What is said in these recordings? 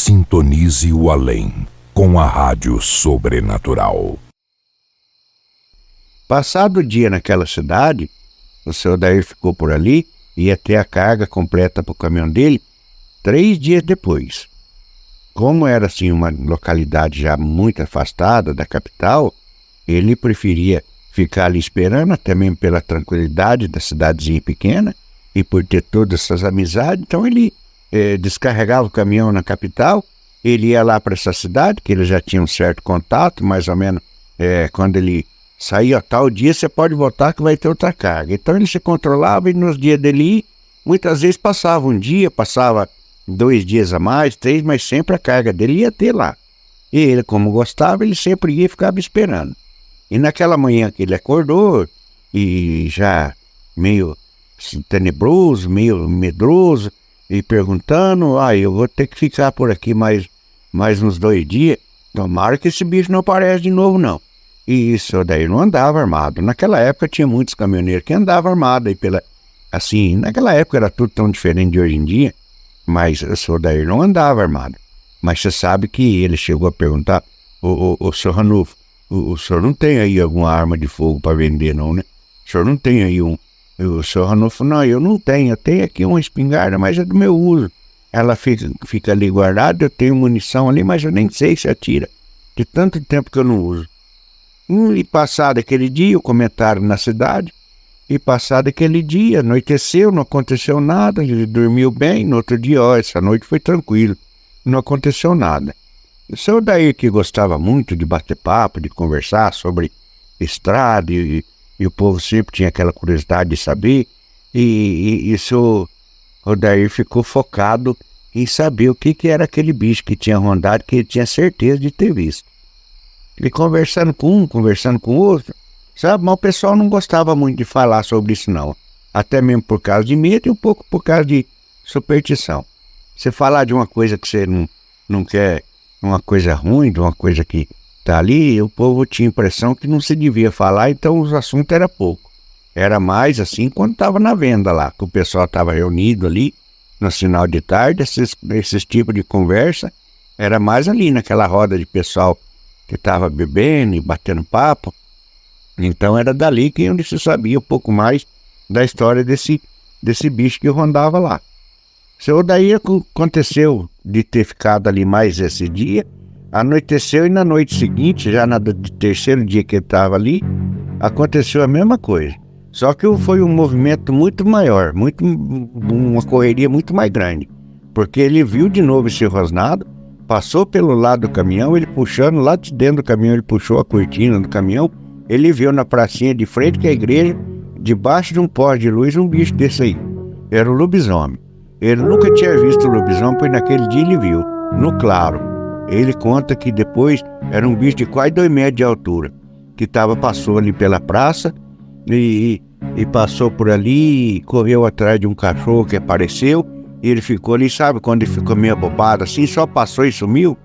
Sintonize o além com a Rádio Sobrenatural. Passado o dia naquela cidade, o seu Odair ficou por ali e ia ter a carga completa para o caminhão dele 3 dias depois. Como era assim uma localidade já muito afastada da capital, ele preferia ficar ali esperando, até mesmo pela tranquilidade da cidadezinha pequena e por ter todas essas amizades. Então ele descarregava o caminhão na capital, ele ia lá para essa cidade, que ele já tinha um certo contato, mais ou menos quando ele saía tal dia, você pode voltar que vai ter outra carga. Então ele se controlava e nos dias dele ir, muitas vezes passava um dia, passava 2 dias a mais, 3, mas sempre a carga dele ia ter lá. E ele, como gostava, ele sempre ia e ficava esperando. E naquela manhã que ele acordou, e já meio tenebroso, meio medroso, e perguntando, eu vou ter que ficar por aqui mais uns 2 dias, tomara que esse bicho não aparece de novo não. E isso daí não andava armado. Naquela época tinha muitos caminhoneiros que andavam armados, assim, naquela época era tudo tão diferente de hoje em dia, mas o senhor Odair não andava armado. Mas você sabe que ele chegou a perguntar, o senhor Ranulfo, o senhor não tem aí alguma arma de fogo para vender não, né? O senhor não tem aí o senhor Ranulfo, não, eu não tenho, eu tenho aqui uma espingarda, mas é do meu uso. Ela fica ali guardada, eu tenho munição ali, mas eu nem sei se atira, de tanto tempo que eu não uso. E passado aquele dia, o comentário na cidade, e passado aquele dia, anoiteceu, não aconteceu nada, ele dormiu bem, no outro dia, essa noite foi tranquilo, não aconteceu nada. O seu Odair, que gostava muito de bater papo, de conversar sobre estrada, e o povo sempre tinha aquela curiosidade de saber, e o seu Odair ficou focado em saber o que era aquele bicho que tinha rondado, que ele tinha certeza de ter visto. Ele conversando com um, conversando com o outro, sabe? Mas o pessoal não gostava muito de falar sobre isso não. Até mesmo por causa de medo e um pouco por causa de superstição. Você falar de uma coisa que você não quer, uma coisa ruim, de uma coisa que tá ali, o povo tinha a impressão que não se devia falar, então os assuntos era pouco. Era mais assim quando estava na venda lá, que o pessoal estava reunido ali, no final de tarde, esses tipos de conversa, era mais ali naquela roda de pessoal que estava bebendo e batendo papo. Então era dali que onde se sabia um pouco mais da história desse bicho que rondava lá. Seu Odair aconteceu de ter ficado ali mais esse dia, anoiteceu e na noite seguinte, já no terceiro dia que ele estava ali, aconteceu a mesma coisa. Só que foi um movimento muito maior, uma correria muito mais grande, porque ele viu de novo esse rosnado, passou pelo lado do caminhão, ele puxando lá de dentro do caminhão, ele puxou a cortina do caminhão, ele viu na pracinha de frente que a igreja, debaixo de um poste de luz, um bicho desse aí. Era o lobisomem. Ele nunca tinha visto o lobisomem, pois naquele dia ele viu, no claro. Ele conta que depois era um bicho de quase 2 metros de altura, que passou ali pela praça e passou por ali, correu atrás de um cachorro que apareceu, e ele ficou ali, sabe, quando ele ficou meio abobado assim, só passou e sumiu,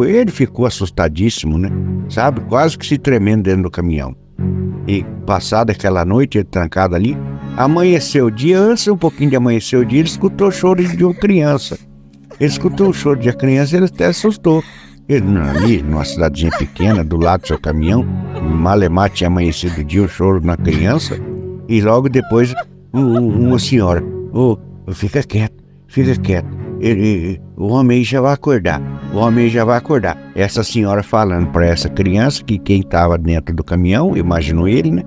ele ficou assustadíssimo, né, sabe, quase que se tremendo dentro do caminhão. E passada aquela noite, ele trancado ali, amanheceu o dia, antes um pouquinho de amanhecer o dia, ele escutou o choro de uma criança. Ele escutou o choro de uma criança, ele até assustou. Ele ali, numa cidadezinha pequena, do lado do seu caminhão, malemar tinha amanhecido o dia, o choro de uma criança, e logo depois uma senhora, fica quieto, o homem já vai acordar, Essa senhora falando para essa criança que quem estava dentro do caminhão, imaginou ele, né,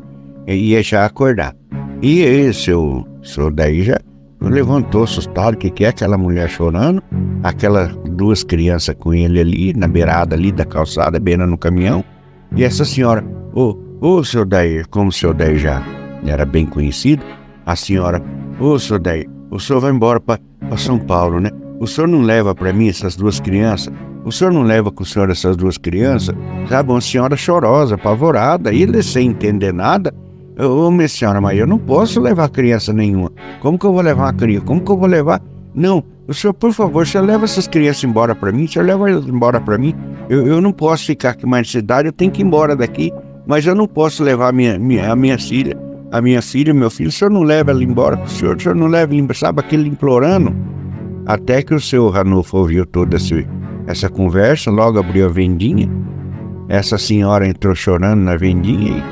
ia já acordar. E esse, o senhor daí já levantou assustado, que é aquela mulher chorando, aquelas 2 crianças com ele ali, na beirada ali da calçada, beirando no caminhão, e essa senhora, senhor Daí, como o senhor Daí já era bem conhecido, a senhora, senhor Daí, o senhor vai embora para São Paulo, né? O senhor não leva para mim essas 2 crianças? O senhor não leva com o senhor essas 2 crianças? Sabe, uma senhora chorosa, apavorada, e ele sem entender nada. Minha senhora, mas eu não posso levar criança nenhuma. Como que eu vou levar uma criança? Como que eu vou levar? Não, o senhor, por favor, o senhor leva essas crianças embora para mim, o senhor leva elas embora para mim. Eu não posso ficar aqui mais na cidade, eu tenho que ir embora daqui, mas eu não posso levar a minha filha, meu filho, o senhor não leva ela embora com o senhor não leva ela embora, sabe, aquele implorando. Até que o seu Ranulfo ouviu toda essa conversa, logo abriu a vendinha. Essa senhora entrou chorando na vendinha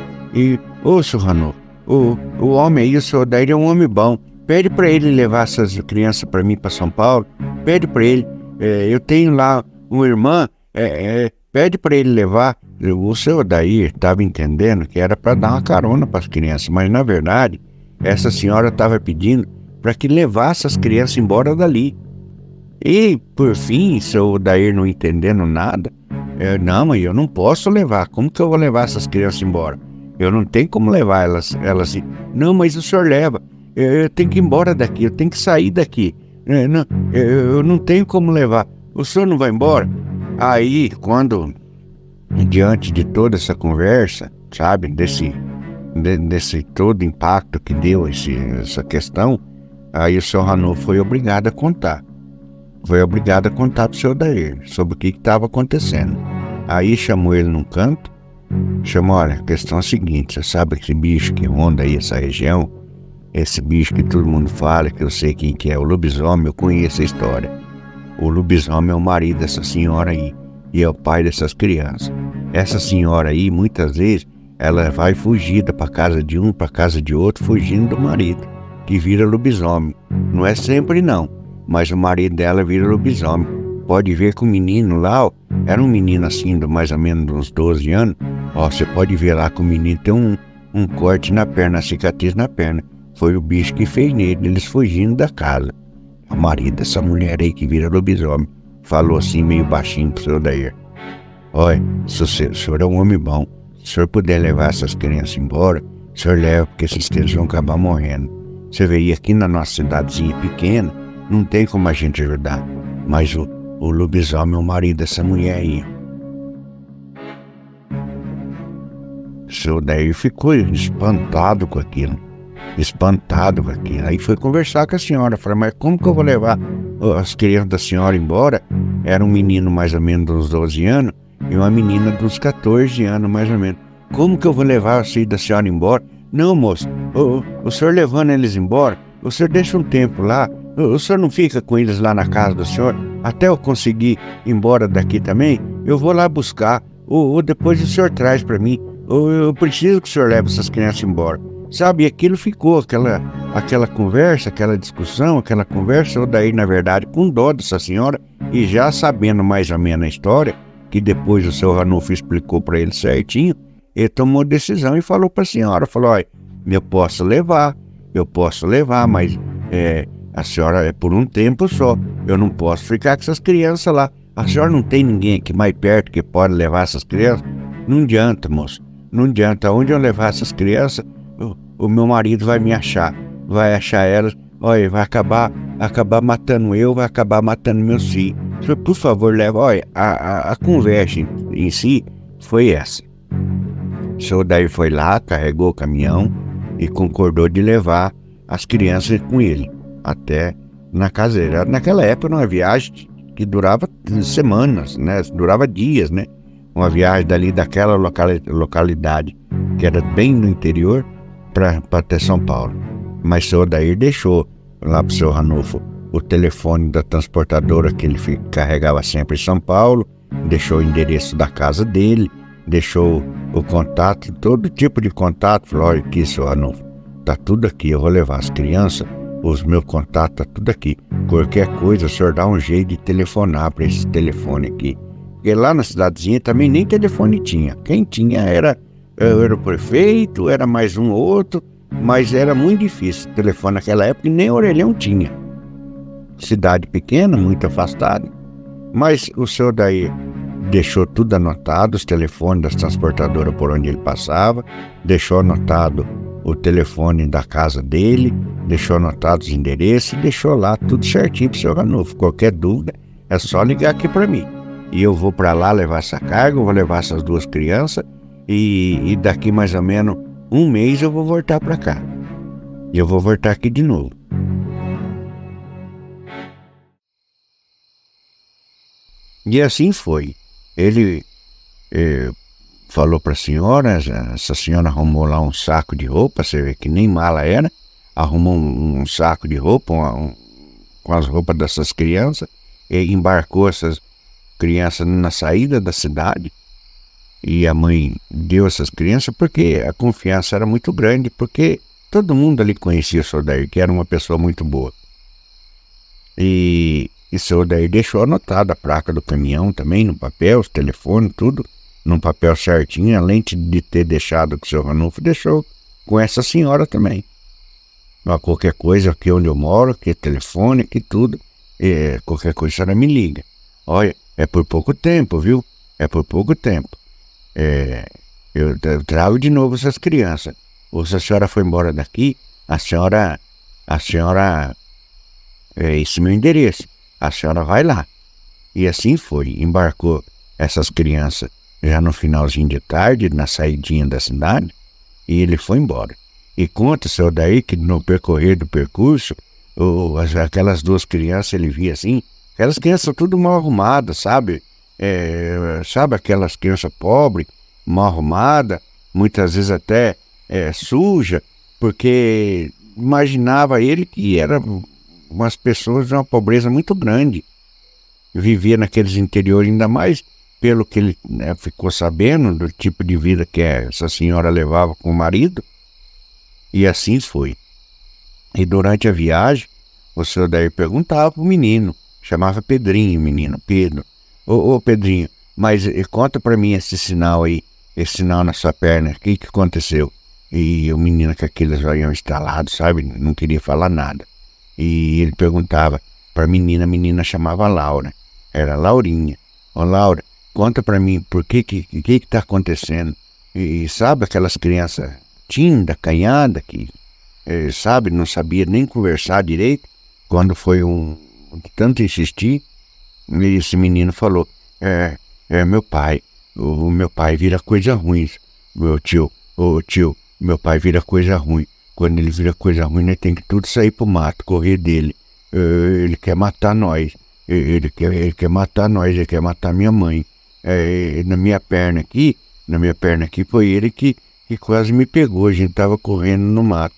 ô, seu Ranulfo, o homem aí, o senhor Odair é um homem bom. Pede para ele levar essas crianças para mim, para São Paulo. Pede para ele. Eu tenho lá uma irmã, pede para ele levar. O seu Odair estava entendendo que era para dar uma carona para as crianças, mas na verdade, essa senhora estava pedindo para que levasse as crianças embora dali. E, por fim, seu Odair não entendendo nada, não, mas eu não posso levar. Como que eu vou levar essas crianças embora? Eu não tenho como levar elas. Não, mas o senhor leva. Eu tenho que ir embora daqui, eu tenho que sair daqui. Eu não tenho como levar. O senhor não vai embora? Aí, quando, diante de toda essa conversa, sabe, desse todo impacto que deu essa questão, aí o seu Ranulfo foi obrigado a contar. Foi obrigado a contar para o seu Odair sobre o que estava acontecendo. Aí chamou ele num canto, olha, a questão é a seguinte, você sabe esse bicho que ronda aí essa região? Esse bicho que todo mundo fala, que eu sei quem que é, o lobisomem, eu conheço a história. O lobisomem é o marido dessa senhora aí, e é o pai dessas crianças. Essa senhora aí, muitas vezes, ela vai fugida para casa de um, para casa de outro, fugindo do marido, que vira lobisomem. Não é sempre não, mas o marido dela vira lobisomem. Pode ver que o menino lá, ó, era um menino assim, de mais ou menos uns 12 anos, ó, você pode ver lá que o menino tem um corte na perna, cicatriz na perna. Foi o bicho que fez nele, eles fugindo da casa. O marido dessa mulher aí que vira lobisomem falou assim meio baixinho pro seu Odair: olha, o senhor é um homem bom, se o senhor puder levar essas crianças embora, o senhor leva, porque esses crianças vão acabar morrendo. Você vê, aqui na nossa cidadezinha pequena, não tem como a gente ajudar, mas o lobisomem é o marido dessa mulher aí. O seu Odair ficou espantado com aquilo. Aí foi conversar com a senhora, falou: mas como que eu vou levar as crianças da senhora embora? Era um menino mais ou menos de uns 12 anos e uma menina de uns 14 anos mais ou menos. Como que eu vou levar os filhos da senhora embora? Não, moço, o senhor levando eles embora, o senhor deixa um tempo lá, o senhor não fica com eles lá na casa do senhor, até eu conseguir ir embora daqui também, eu vou lá buscar, ou depois o senhor traz para mim, eu preciso que o senhor leve essas crianças embora. Sabe, e aquilo ficou, aquela conversa, aquela discussão, o Odair, na verdade, com dó dessa senhora, e já sabendo mais ou menos a história, que depois o seu Ranulfo explicou para ele certinho, ele tomou decisão e falou para a senhora, falou: olha, eu posso levar, mas a senhora é por um tempo só, eu não posso ficar com essas crianças lá. A senhora não tem ninguém aqui mais perto que pode levar essas crianças? Não adianta, moço, não adianta. Onde eu levar essas crianças, o meu marido vai me achar, vai achar elas, olha, vai acabar matando eu, vai acabar matando meus filhos. Por favor, leva. Olha, a conversa em si foi essa. O senhor Odair foi lá, carregou o caminhão e concordou de levar as crianças com ele até na casa dele. Naquela época era uma viagem que durava semanas, né? Durava dias, né? Uma viagem dali daquela localidade que era bem no interior para até São Paulo. Mas o senhor Odair deixou lá para o seu Ranulfo o telefone da transportadora que ele carregava sempre em São Paulo, deixou o endereço da casa dele, deixou o contato, todo tipo de contato. Falou: olha aqui, seu Ranulfo, tá tudo aqui, eu vou levar as crianças, os meus contatos, tá tudo aqui. Qualquer coisa, o senhor dá um jeito de telefonar para esse telefone aqui. Porque lá na cidadezinha também nem telefone tinha. Quem tinha era o prefeito, era mais um ou outro, mas era muito difícil. O telefone naquela época nem orelhão tinha. Cidade pequena, muito afastada. Mas o senhor daí deixou tudo anotado, os telefones das transportadoras por onde ele passava, deixou anotado o telefone da casa dele, deixou anotado os endereços, deixou lá tudo certinho para o seu Ranulfo. Qualquer dúvida é só ligar aqui para mim. E eu vou para lá levar essa carga, eu vou levar essas duas crianças e daqui mais ou menos um mês eu vou voltar para cá. E eu vou voltar aqui de novo. E assim foi. Ele falou para a senhora, essa senhora arrumou lá um saco de roupa, você vê que nem mala era, arrumou um saco de roupa com as roupas dessas crianças, e embarcou essas crianças na saída da cidade, e a mãe deu essas crianças porque a confiança era muito grande, porque todo mundo ali conhecia o seu Odair, que era uma pessoa muito boa. E o seu Odair deixou anotada a placa do caminhão também, no papel, os telefones, tudo, num papel certinho, além de ter deixado com o seu Ranulfo, deixou com essa senhora também. Qualquer coisa, aqui onde eu moro, aqui telefone, aqui tudo, qualquer coisa a senhora me liga. Olha, é por pouco tempo, viu? É por pouco tempo. Eu trago de novo essas crianças. Ou se a senhora foi embora daqui, a senhora, esse é meu endereço, a senhora vai lá. E assim foi, embarcou essas crianças já no finalzinho de tarde, na saidinha da cidade, e ele foi embora. E conta, seu Odair, que no percorrer do percurso, aquelas duas crianças, ele via assim, aquelas crianças tudo mal arrumadas, sabe? Sabe aquelas crianças pobres, mal arrumadas, muitas vezes até suja, porque imaginava ele que eram umas pessoas de uma pobreza muito grande. Vivia naqueles interiores, ainda mais pelo que ele ficou sabendo do tipo de vida que essa senhora levava com o marido. E assim foi. E durante a viagem, o seu Odair perguntava pro menino, chamava Pedrinho, menino, Pedro. Ô Pedrinho, mas conta pra mim esse sinal aí, esse sinal na sua perna, o que aconteceu? E o menino com aqueles olhão estalados, sabe, não queria falar nada. E ele perguntava pra menina, a menina chamava Laura, era Laurinha. Ô Laura, conta pra mim, por que tá acontecendo? E sabe aquelas crianças tinda, canhada, que, sabe, não sabia nem conversar direito, quando foi de tanto insistir, esse menino falou, meu pai, o meu pai vira coisa ruim, meu tio, meu pai vira coisa ruim, quando ele vira coisa ruim, nós tem que tudo sair pro mato, correr dele, ele quer matar nós, ele quer matar nós, ele quer matar minha mãe, na minha perna aqui foi ele que quase me pegou, a gente tava correndo no mato,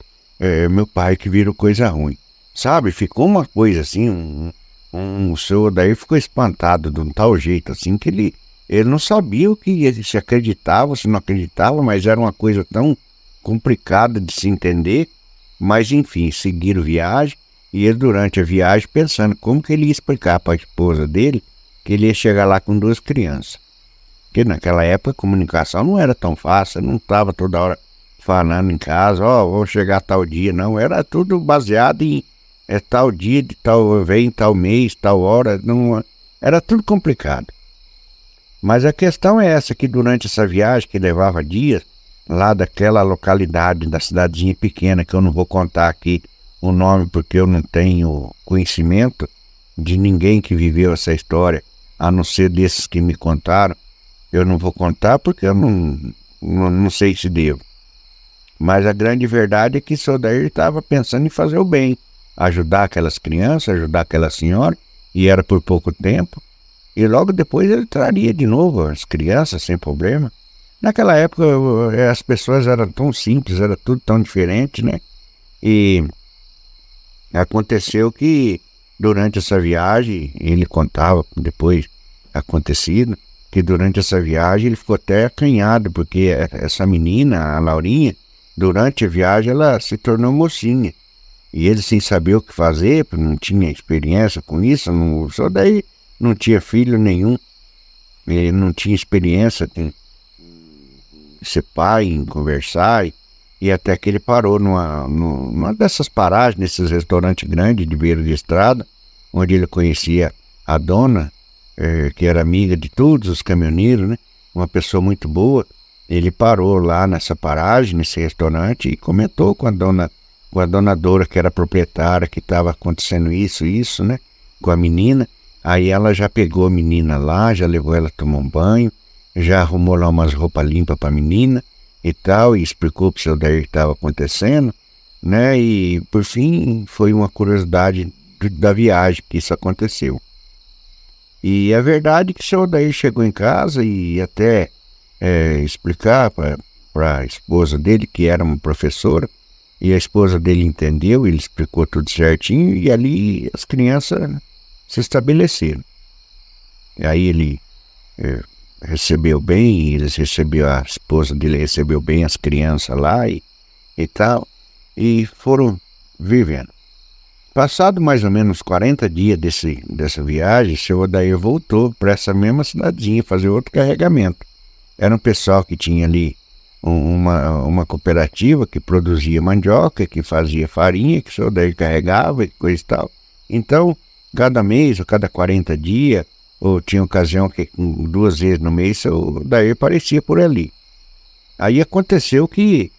meu pai que virou coisa ruim, sabe, ficou uma coisa assim, o seu Odair ficou espantado de um tal jeito assim, que ele não sabia o que se acreditava, se não acreditava, mas era uma coisa tão complicada de se entender, mas enfim, seguiram viagem, e ele durante a viagem pensando como que ele ia explicar para a esposa dele que ele ia chegar lá com duas crianças. Porque naquela época a comunicação não era tão fácil, não estava toda hora falando em casa, vou chegar tal dia, não, era tudo baseado em tal dia, de tal, vem tal mês, tal hora, não, era tudo complicado. Mas a questão é essa, que durante essa viagem que levava dias, lá daquela localidade, da cidadezinha pequena, que eu não vou contar aqui o nome porque eu não tenho conhecimento de ninguém que viveu essa história, a não ser desses que me contaram, eu não vou contar porque eu não sei se devo. Mas a grande verdade é que o seu Odair estava pensando em fazer o bem, ajudar aquelas crianças, ajudar aquela senhora, e era por pouco tempo, e logo depois ele traria de novo as crianças sem problema. Naquela época as pessoas eram tão simples, era tudo tão diferente, né? E aconteceu que durante essa viagem, ele contava depois acontecido, que durante essa viagem ele ficou até acanhado, porque essa menina, a Laurinha, durante a viagem ela se tornou mocinha. E ele sem saber o que fazer, porque não tinha experiência com isso, só daí não tinha filho nenhum, ele não tinha experiência em ser pai, em conversar, e até que ele parou numa dessas paragens, nesses restaurantes grandes de beira de estrada, onde ele conhecia a dona, que era amiga de todos os caminhoneiros, né? Uma pessoa muito boa. Ele parou lá nessa paragem, nesse restaurante, e comentou com a dona Dora, que era proprietária, que estava acontecendo isso, né? Com a menina. Aí ela já pegou a menina lá, já levou ela a tomar um banho, já arrumou lá umas roupas limpas para a menina e tal, e explicou para o seu Odair o que estava acontecendo, né? E por fim foi uma curiosidade da viagem que isso aconteceu. E a verdade é que o seu Odair chegou em casa e até explicar para a esposa dele, que era uma professora, E a esposa dele entendeu, ele explicou tudo certinho, e ali as crianças se estabeleceram. E aí ele recebeu bem, a esposa dele recebeu bem as crianças lá e tal, e foram vivendo. Passado mais ou menos 40 dias dessa viagem, seu Odair voltou para essa mesma cidadezinha fazer outro carregamento. Era um pessoal que tinha ali uma cooperativa que produzia mandioca, que fazia farinha, que o seu Odair carregava e coisa e tal. Então, cada mês ou cada 40 dias, ou tinha ocasião que 2 vezes no mês, o seu Odair aparecia por ali. Aí aconteceu que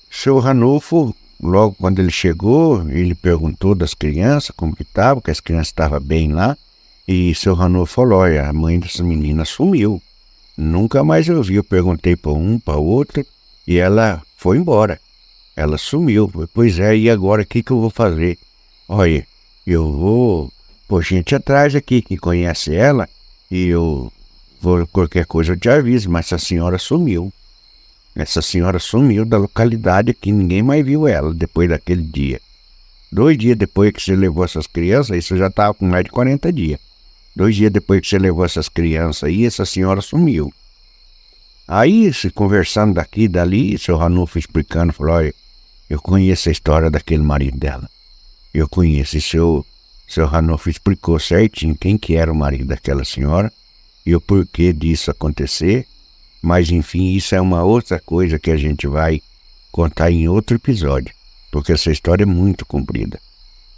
o seu Ranulfo, logo quando ele chegou, ele perguntou das crianças como que estavam, que as crianças estavam bem lá, e seu Ranulfo falou: olha, a mãe dessa menina sumiu. Nunca mais eu vi. Eu perguntei para um, para outro, e ela foi embora. Ela sumiu. Pois é, e agora o que eu vou fazer? Olha, eu vou pôr gente atrás aqui que conhece ela, e eu vou, qualquer coisa eu te aviso, mas essa senhora sumiu. Essa senhora sumiu da localidade aqui, ninguém mais viu ela depois daquele dia. 2 dias depois que você levou essas crianças, isso já estava com mais de 40 dias. 2 dias depois que você levou essas crianças aí, essa senhora sumiu. Aí, se conversando daqui e dali, seu Ranulfo explicando, falou: olha, eu conheço a história daquele marido dela. Eu conheço. E seu Ranulfo explicou certinho quem que era o marido daquela senhora e o porquê disso acontecer. Mas, enfim, isso é uma outra coisa que a gente vai contar em outro episódio, porque essa história é muito comprida.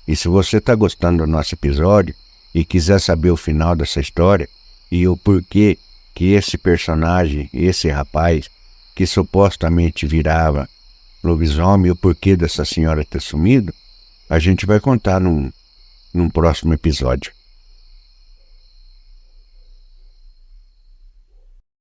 E se você está gostando do nosso episódio e quiser saber o final dessa história e o porquê que esse personagem, esse rapaz, que supostamente virava lobisomem, o porquê dessa senhora ter sumido, a gente vai contar num próximo episódio.